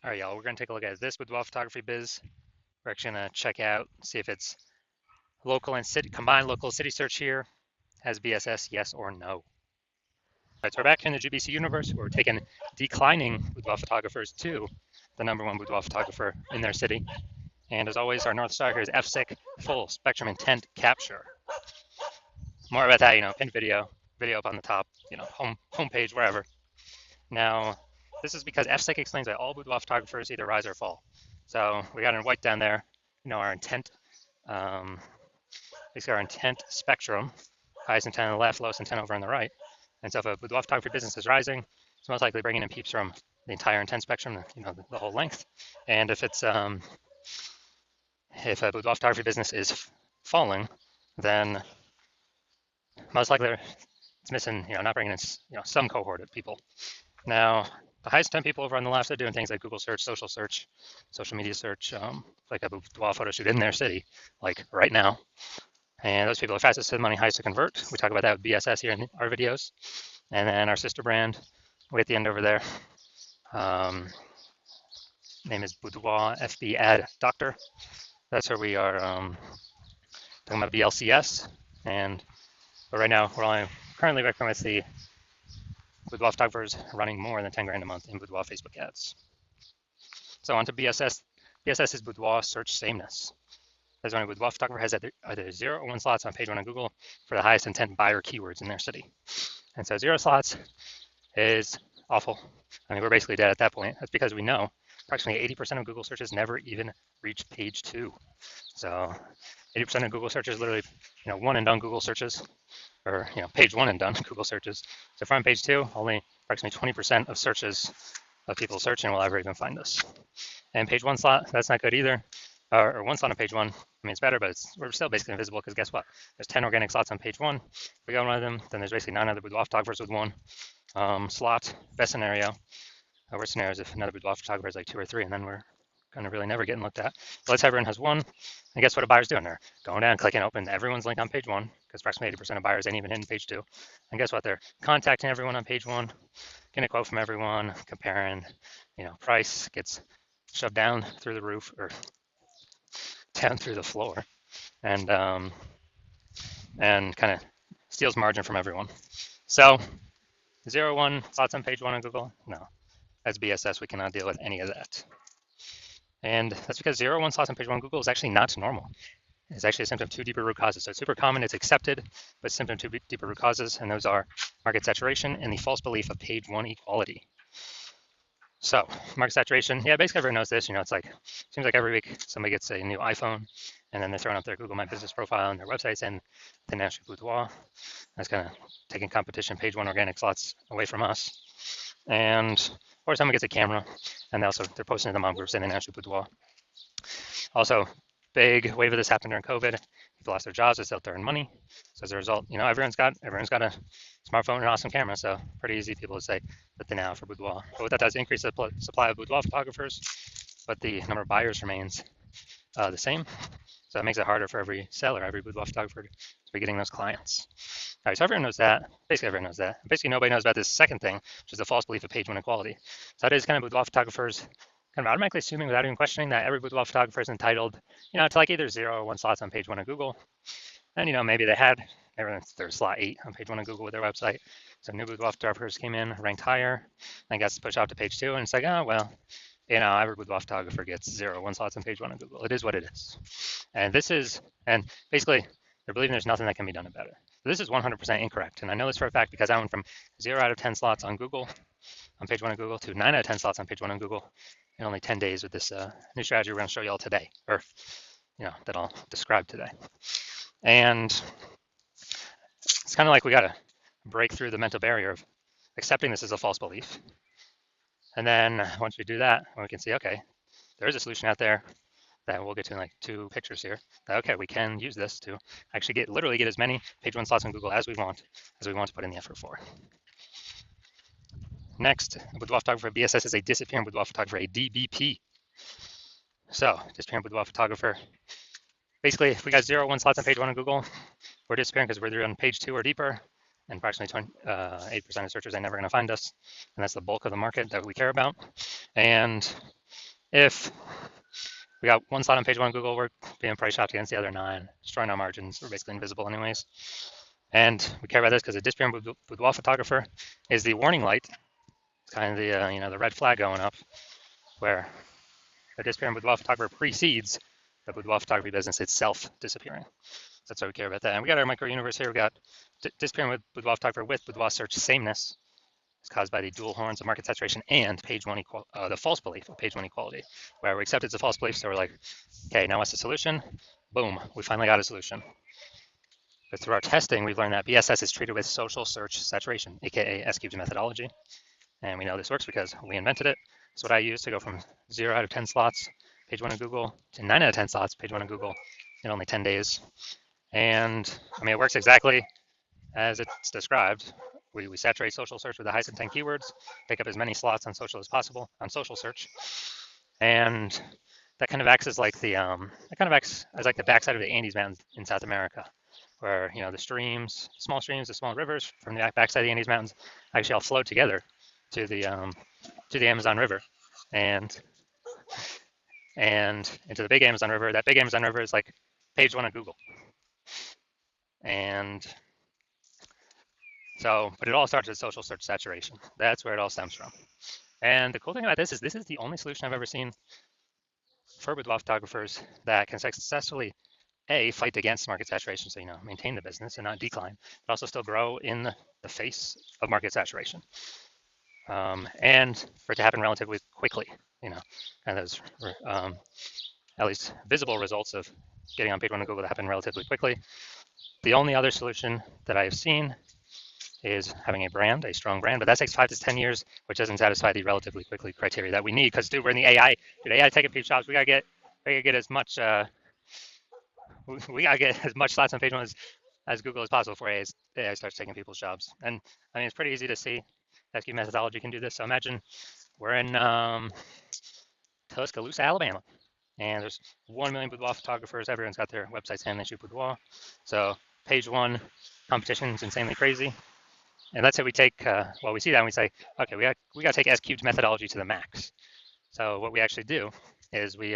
All right, y'all, we're going to take a look at this Boudoir photography biz. We're actually going to check out, see if it's local and city, combined local city search here. Has BSS, yes or no? All right, so we're back in the GBC universe. We're taking declining boudoir photographers to the #1 boudoir photographer in their city. And as always, our North Star here is FSIC, full spectrum intent capture. More about that, pinned video up on the top, homepage, wherever. Now, this is because FSIC explains that all boudoir photographers either rise or fall. So we got in white down there, our intent, basically our intent spectrum, highest intent on the left, lowest intent over on the right. And so if a boudoir photography business is rising, it's most likely bringing in peeps from the entire intent spectrum, the whole length. And if it's if a boudoir photography business is falling, then most likely it's missing, not bringing in, some cohort of people. Now, the highest 10 people over on the left are doing things like Google search, social media search, like a boudoir photo shoot in their city, like right now. And those people are fastest to the money, highest to convert. We talk about that with BSS here in our videos. And then our sister brand, way at the end over there, name is Boudoir FB Ad Doctor. That's where we are talking about BLCS. But right now, we're only currently working with the boudoir photographers running more than 10 grand a month in boudoir Facebook ads. So on to BSS. BSS is boudoir search sameness. That's when a boudoir photographer has either 0 or 1 slots on page 1 on Google for the highest intent buyer keywords in their city. And so 0 slots is awful. I mean, we're basically dead at that point. That's because we know approximately 80% of Google searches never even reach page 2. So 80% of Google searches literally, one and done Google searches, or page 1 and done Google searches. So from page 2, only approximately 20% of searches of people searching will ever even find us. And page 1 slot, that's not good either. Or 1 slot on page 1. I mean, it's better, but we're still basically invisible because guess what? There's 10 organic slots on page 1. If we go on one of them, then there's basically 9 other boudoir photographers with 1 slot. Best scenario. Worst scenario is if another boudoir photographer is like 2 or 3, and then we're kind of really never getting looked at. But let's say everyone has 1. And guess what a buyer's doing? They're going down, clicking open everyone's link on page 1, because approximately 80% of buyers ain't even hitting page 2. And guess what? They're contacting everyone on page 1, getting a quote from everyone, comparing, price gets shoved down through the roof or down through the floor, and kind of steals margin from everyone. So 0, 1 slots on page 1 on Google? No, that's BSS. We cannot deal with any of that. And that's because 0, 1 slots on page 1 on Google is actually not normal. It's actually a symptom of 2 deeper root causes. So it's super common, it's accepted, but symptom of 2 deeper root causes, and those are market saturation and the false belief of page 1 equality. So market saturation, yeah, basically everyone knows this. It's like, seems like every week somebody gets a new iPhone, and then they're throwing up their Google My Business profile and their websites and the National Boudoir. That's kind of taking competition page 1 organic slots away from us. And or someone gets a camera, and they're posting to the mom groups in the National Boudoir. Also, big wave of this happened during COVID. People lost their jobs, they're still earning money. So as a result, everyone's got a smartphone and an awesome camera. So pretty easy people to say that they now for boudoir. But what that does increase the supply of boudoir photographers, but the number of buyers remains the same. So it makes it harder for every seller, every boudoir photographer to be getting those clients. All right, so everyone knows that. Basically everyone knows that. Basically nobody knows about this second thing, which is the false belief of page 1 equality. So that is kind of boudoir photographers kind of automatically assuming without even questioning that every boudoir photographer is entitled, to like either 0 or 1 slots on page 1 of Google. And, maybe they had their slot 8 on page 1 of Google with their website. So new boudoir photographers came in, ranked higher, and got pushed off to page 2. And it's like, oh, well, every boudoir photographer gets 0 or 1 slots on page 1 of Google. It is what it is. And basically, they're believing there's nothing that can be done about it. So this is 100% incorrect. And I know this for a fact because I went from 0 out of 10 slots on Google, on page 1 of Google, to 9 out of 10 slots on page 1 on Google in only 10 days with this new strategy we're going to show you all today, or that I'll describe today. And it's kind of like we got to break through the mental barrier of accepting this as a false belief. And then once we do that, we can see, okay, there is a solution out there that we'll get to in like 2 pictures here. That, okay, we can use this to actually literally get as many page 1 slots on Google as we want to put in the effort for. Next, a boudoir photographer BSS is a disappearing boudoir photographer, a DBP. So, disappearing boudoir photographer. Basically, if we got 0 or 1 slots on page 1 on Google, we're disappearing because we're either on page 2 or deeper, and approximately 8% of searchers are never going to find us, and that's the bulk of the market that we care about. And if we got one slot on page one Google, we're being price shopped against the other 9, destroying our margins. We're basically invisible anyways. And we care about this because the disappearing boudoir photographer is the warning light. It's kind of the the red flag going up, where the disappearing boudoir photographer precedes the boudoir photography business itself disappearing. So that's why we care about that. And we got our micro universe here. We got disappearing with boudoir photographer with boudoir search sameness. It's caused by the dual horns of market saturation and page one the false belief of page one equality, where we accept it's a false belief. So we're like, okay, now what's the solution? Boom, we finally got a solution. But through our testing, we've learned that BSS is treated with social search saturation, aka S-cubed methodology. And we know this works because we invented it. It's what I use to go from 0 out of 10 slots, page one of Google, to 9 out of 10 slots, page one of Google, in only 10 days. And I mean, it works exactly as it's described. We saturate social search with the highest intent keywords, pick up as many slots on social as possible on social search, and that kind of acts as like the the backside of the Andes Mountains in South America, where the streams, small streams, the small rivers from the backside of the Andes Mountains actually all flow together to the Amazon River, and into the big Amazon River. That big Amazon River is like page one of Google, and so, but it all starts with social search saturation. That's where it all stems from. And the cool thing about this is the only solution I've ever seen for boudoir photographers that can successfully fight against market saturation, so maintain the business and not decline, but also still grow in the face of market saturation, and for it to happen relatively quickly. Kind of those at least visible results of getting on page one of Google to happen relatively quickly. The only other solution that I have seen is having a strong brand, but that takes 5 to 10 years, which doesn't satisfy the relatively quickly criteria that we need. Because dude, we're in the AI. Dude, AI taking page shops. We gotta get as much. We gotta get as much slots on page one as Google as possible before AI starts taking people's jobs. And I mean, it's pretty easy to see. S-cubed methodology can do this. So imagine we're in Tuscaloosa, Alabama, and there's 1 million boudoir photographers. Everyone's got their websites and they shoot boudoir. So page one competition is insanely crazy. And let's say we take, we see that and we say, okay, we got to take S-cubed methodology to the max. So what we actually do is we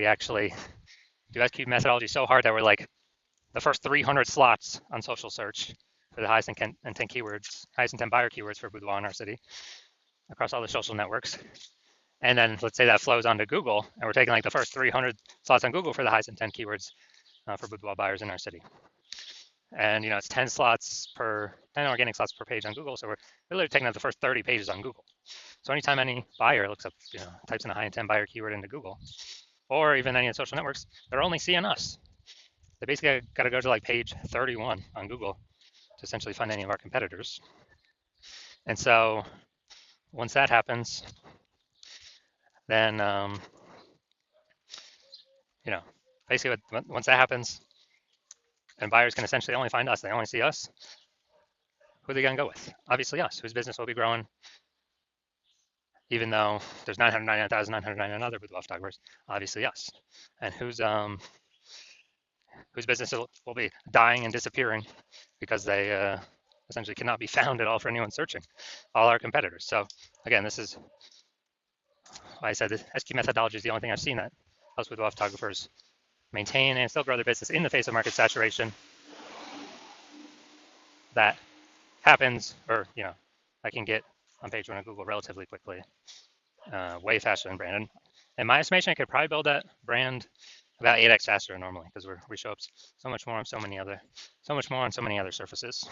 actually do S-cubed methodology so hard that we're like the first 300 slots on social search for the highest intent keywords, highest intent buyer keywords for boudoir in our city across all the social networks. And then let's say that flows onto Google, and we're taking like the first 300 slots on Google for the highest intent keywords for boudoir buyers in our city. And it's 10 organic slots per page on Google. So we're literally taking out the first 30 pages on Google. So anytime any buyer looks up, types in a high intent buyer keyword into Google, or even any of the social networks, they're only seeing us. They basically got to go to like page 31 on Google to essentially find any of our competitors. And so once that happens, then basically once that happens, and buyers can essentially only find us. They only see us. Who are they going to go with? Obviously us, whose business will be growing, even though there's 999,999 other boudoir photographers. Obviously us, and whose business will be dying and disappearing because they essentially cannot be found at all for anyone searching. All our competitors. So again, this is why I said the S-cubed methodology is the only thing I've seen that helps boudoir photographers maintain and still grow their business in the face of market saturation. That happens, or I can get on page one of Google relatively quickly, way faster than brand. And in my estimation, I could probably build that brand about 8x faster normally because we show up so much more on so many other surfaces.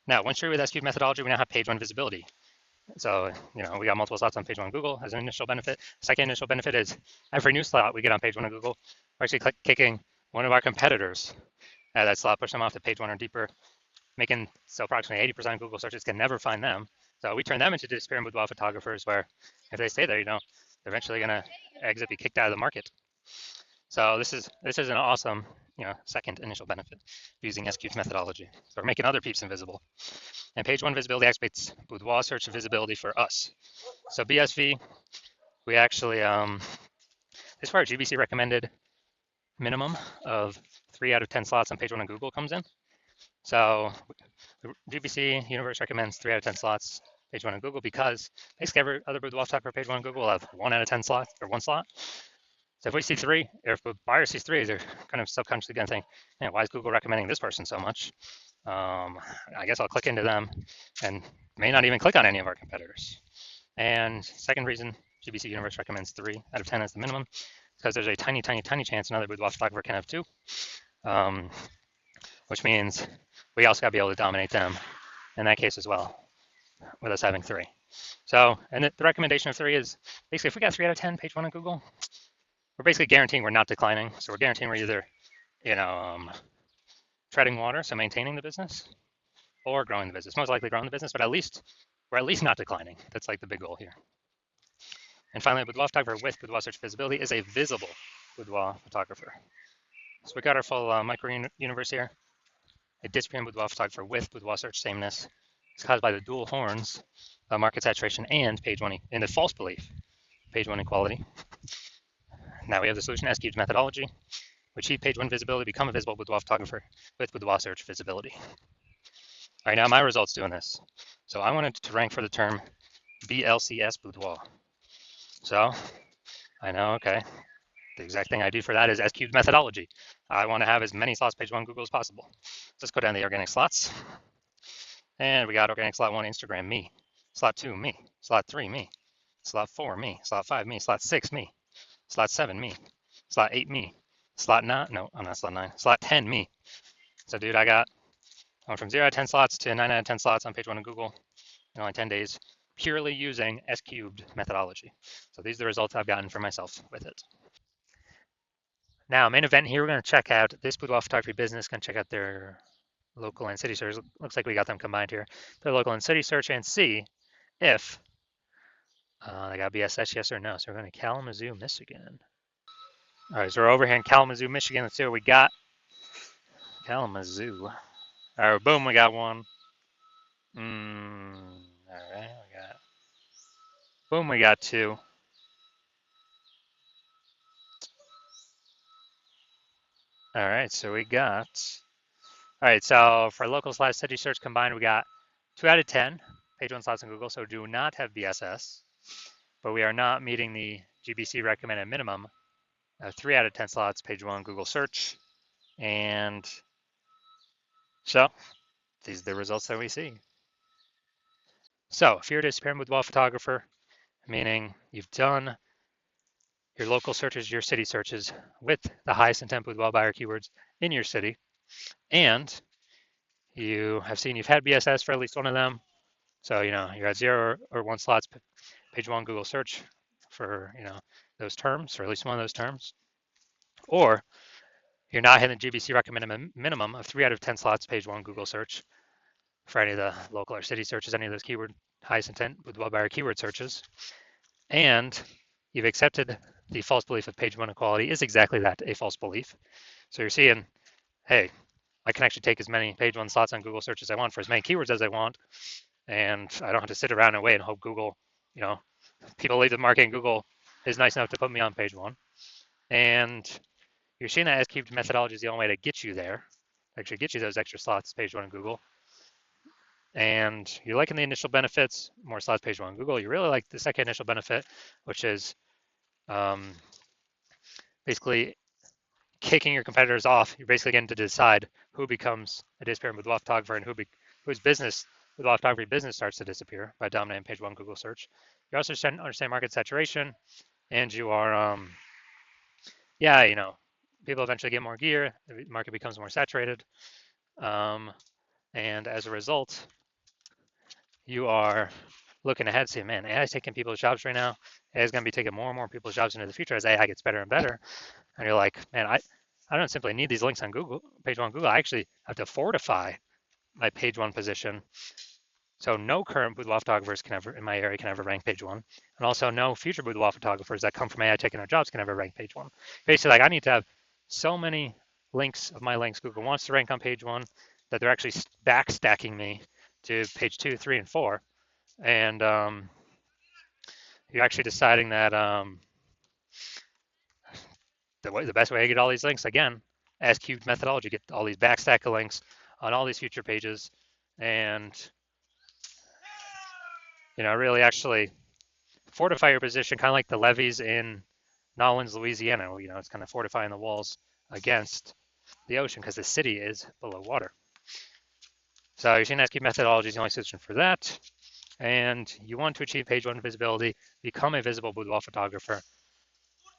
Now, once you're with S-cubed methodology, we now have page one visibility. So we got multiple slots on page one of Google as an initial benefit. Second initial benefit is every new slot we get on page one of Google, we're actually kicking one of our competitors at that slot, push them off to page one or deeper, making so approximately 80% of Google searches can never find them. So we turn them into disappearing boudoir photographers, where if they stay there, they're eventually going to exit, be kicked out of the market. So this is an awesome, second initial benefit using S-cubed methodology. So we're making other peeps invisible. And page one visibility activates boudoir search visibility for us. So BSV, we actually, this is where our GBC recommended minimum of 3 out of 10 slots on page one of Google comes in. So the GBC universe recommends 3 out of 10 slots page one on Google, because basically every other boudoir photographer page one on Google will have 1 out of 10 slots or 1 slot. So if we see 3, or if a buyer sees 3, they're kind of subconsciously going to think, man, why is Google recommending this person so much? I guess I'll click into them and may not even click on any of our competitors. And second reason GBC Universe recommends 3 out of 10 as the minimum, because there's a tiny, tiny, tiny chance another boudoir photographer can have 2, which means we also got to be able to dominate them in that case as well, with us having 3. So, and the recommendation of 3 is basically if we got 3 out of 10 page one on Google, we're basically guaranteeing we're not declining. So we're guaranteeing we're either, treading water, so maintaining the business, or growing the business. Most likely growing the business, but we're at least not declining. That's like the big goal here. And finally, a boudoir photographer with boudoir search visibility is a visible boudoir photographer. So we got our full micro universe here. A disappearing boudoir photographer with boudoir search sameness is caused by the dual horns of market saturation and page one, and the false belief, page one equality. Now we have the solution S-Cube's methodology. We achieve page one visibility, become a visible boudoir photographer with boudoir search visibility. All right, now my results doing this. So I wanted to rank for the term BLCS boudoir. So I know, okay, the exact thing I do for that is S-Cube's methodology. I want to have as many slots page one Google as possible. Let's go down the organic slots. And we got organic slot 1, Instagram, me. Slot 2, me. Slot 3, me. Slot 4, me. Slot 5, me. Slot 6, me. Slot 7, me. Slot 8, me. Slot 9, no, I'm not slot 9. Slot 10, me. So dude, I went from 0 out of 10 slots to 9 out of 10 slots on page one of Google in only 10 days, purely using S-Cubed methodology. So these are the results I've gotten for myself with it. Now, main event here, we're going to check out this boudoir photography business, going to check out their local and city search. Looks like we got them combined here. Their local and city search, and see if they got BSS, yes or no. So we're going to Kalamazoo, Michigan. All right, so we're over here in Kalamazoo, Michigan. Let's see what we got. Kalamazoo. All right, boom, we got one. All right, we got 2. All right, so we got, all right, so for local / city search combined, we got 2 out of 10 page one slots in Google, so do not have BSS, but we are not meeting the GBC recommended minimum of 3 out of 10 slots page one Google search. And so these are the results that we see. So if you're a disappearing boudoir photographer, meaning you've done your local searches, your city searches with the highest intent boudoir buyer keywords in your city, and you have seen you've had BSS for at least one of them. So, you're at 0 or 1 slots page one Google search for, those terms, or at least one of those terms. Or you're not hitting the GBC recommended minimum of 3 out of 10 slots page one Google search for any of the local or city searches, any of those keyword highest intent boudoir buyer keyword searches. And you've accepted the false belief of page one equality is exactly that, a false belief. So you're seeing, hey, I can actually take as many page one slots on Google search as I want for as many keywords as I want, and I don't have to sit around and wait and hope Google, people leave the market and Google is nice enough to put me on page one. And you're seeing that S-Cubed methodology is the only way to get you there, actually get you those extra slots page one in Google. And you're liking the initial benefits, more slots page one on Google. You really like the second initial benefit, which is basically kicking your competitors off. You're basically getting to decide who becomes a disappearing boudoir photographer and whose business, boudoir photography business, starts to disappear by dominating page one Google search. You also understand market saturation, and you are, people eventually get more gear, the market becomes more saturated, and as a result, you are looking ahead, saying, man, AI is taking people's jobs right now. AI is going to be taking more and more people's jobs into the future as AI gets better and better. And you're like, man, I don't simply need these links on Google, page one Google. I actually have to fortify my page one position. So no current boudoir photographers in my area can ever rank page one. And also no future boudoir photographers that come from AI taking our jobs can ever rank page one. Basically, I need to have so many links of my links Google wants to rank on page one that they're actually backstacking me to page 2, 3, and 4. And you're actually deciding that the best way to get all these links, again, S-Cubed methodology, get all these backstack of links on all these future pages. And really actually fortify your position, kind of like the levees in Nolens, Louisiana. It's kind of fortifying the walls against the ocean because the city is below water. So you're seeing SQ methodology is the only solution for that. And you want to achieve page one visibility, become a visible boudoir photographer,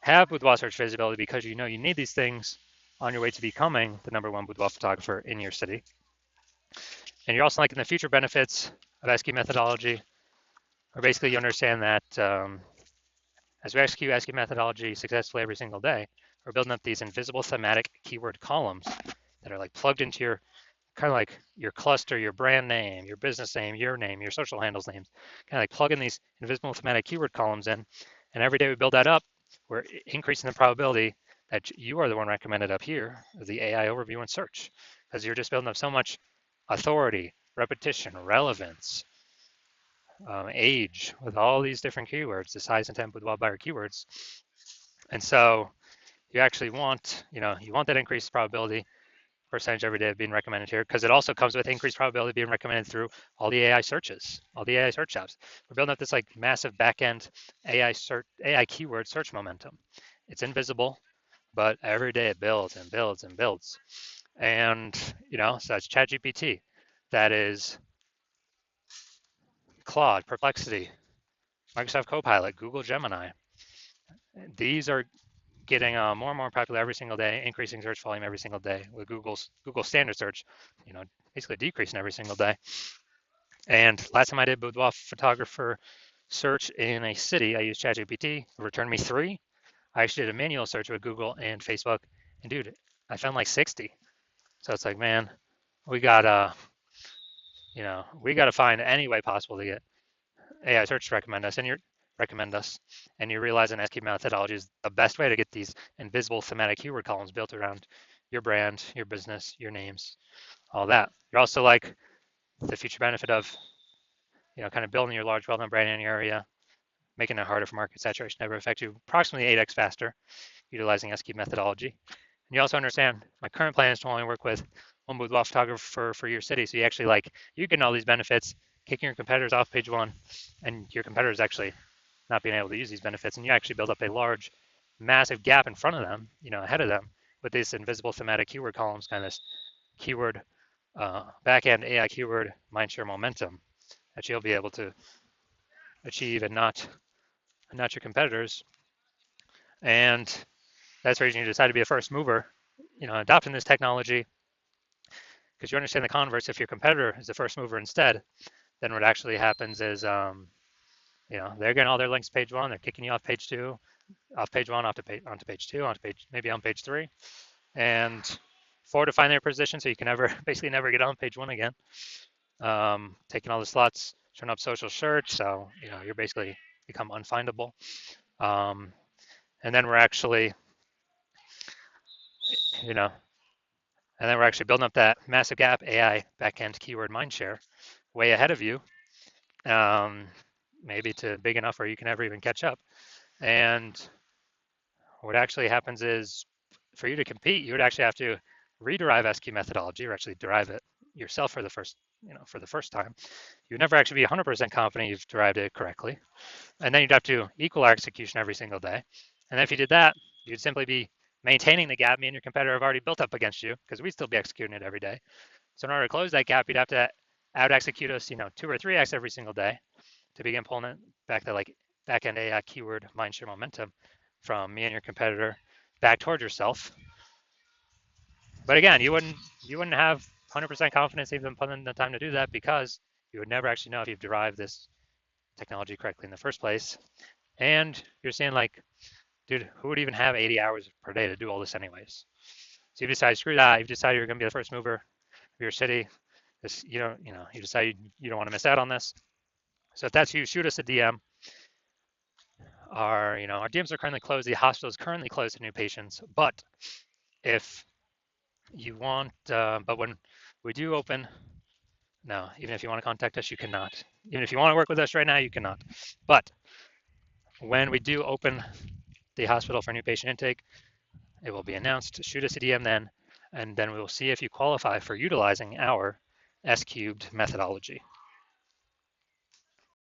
have boudoir search visibility because you know you need these things on your way to becoming the #1 boudoir photographer in your city. And you're also liking the future benefits of SQ methodology, or basically you understand that as we execute SQ methodology successfully every single day, we're building up these invisible thematic keyword columns that are like plugged into your kind of like your cluster, your brand name, your business name, your social handles names, kind of like plugging these invisible thematic keyword columns in. And every day we build that up, we're increasing the probability that you are the one recommended up here, the AI overview and search, because you're just building up so much authority, repetition, relevance, age, with all these different keywords, the size, intent, boudoir buyer keywords. And so you actually want, you want that increased probability percentage every day of being recommended here, because it also comes with increased probability of being recommended through all the AI searches, all the AI search apps. We're building up this like massive backend AI keyword search momentum. It's invisible, but every day it builds and builds and builds. And so it's ChatGPT, that is Claude, Perplexity, Microsoft Copilot, Google Gemini. These are getting more and more popular every single day, increasing search volume every single day, with Google standard search, basically decreasing every single day. And last time I did boudoir photographer search in a city, I used ChatGPT. It returned me 3. I actually did a manual search with Google and Facebook, and dude, I found like 60. So it's like, man, we gotta, we gotta find any way possible to get AI search to recommend us, and you realize an SQ methodology is the best way to get these invisible thematic keyword columns built around your brand, your business, your names, all that. You're also like the future benefit of, kind of building your large well-known brand in your area, making it harder for market saturation to ever affect you approximately 8x faster, utilizing SQ methodology. And you also understand my current plan is to only work with one boudoir photographer for your city. So you actually you get all these benefits, kicking your competitors off page one, and your competitors actually not being able to use these benefits, and you actually build up a large, massive gap in front of them, ahead of them, with these invisible thematic keyword columns, kind of this keyword backend AI keyword mindshare momentum that you'll be able to achieve and not your competitors. And that's the reason you decide to be a first mover, adopting this technology, because you understand the converse. If your competitor is the first mover instead, then what actually happens is, they're getting all their links to page one, they're kicking you off page two, off page one, onto page two, maybe on page three, and fortifying their position so you can basically never get on page one again. Taking all the slots, turn up social search, so you're basically become unfindable. And then we're actually, building up that massive gap AI backend keyword mindshare way ahead of you, maybe to big enough where you can never even catch up. And what actually happens is, for you to compete, you would actually have to rederive SQ methodology, or actually derive it yourself for the first time. You would never actually be 100% confident you've derived it correctly. And then you'd have to equal our execution every single day. And then if you did that, you'd simply be maintaining the gap me and your competitor have already built up against you, because we'd still be executing it every day. So in order to close that gap, you'd have to out execute us, 2 or 3x every single day to begin pulling it back to back-end AI keyword mindshare momentum from me and your competitor back towards yourself. But again, you wouldn't have 100% confidence even putting the time to do that, because you would never actually know if you've derived this technology correctly in the first place. And you're saying dude, who would even have 80 hours per day to do all this anyways? So you decide, screw that. You've decided you're going to be the first mover of your city. You decide you don't want to miss out on this. So if that's you, shoot us a DM. Our DMs are currently closed. The hospital is currently closed to new patients. But if you want, but when we do open, no, even if you want to contact us, you cannot. Even if you want to work with us right now, you cannot. But when we do open the hospital for new patient intake, it will be announced. Shoot us a DM then, and then we will see if you qualify for utilizing our S-cubed methodology.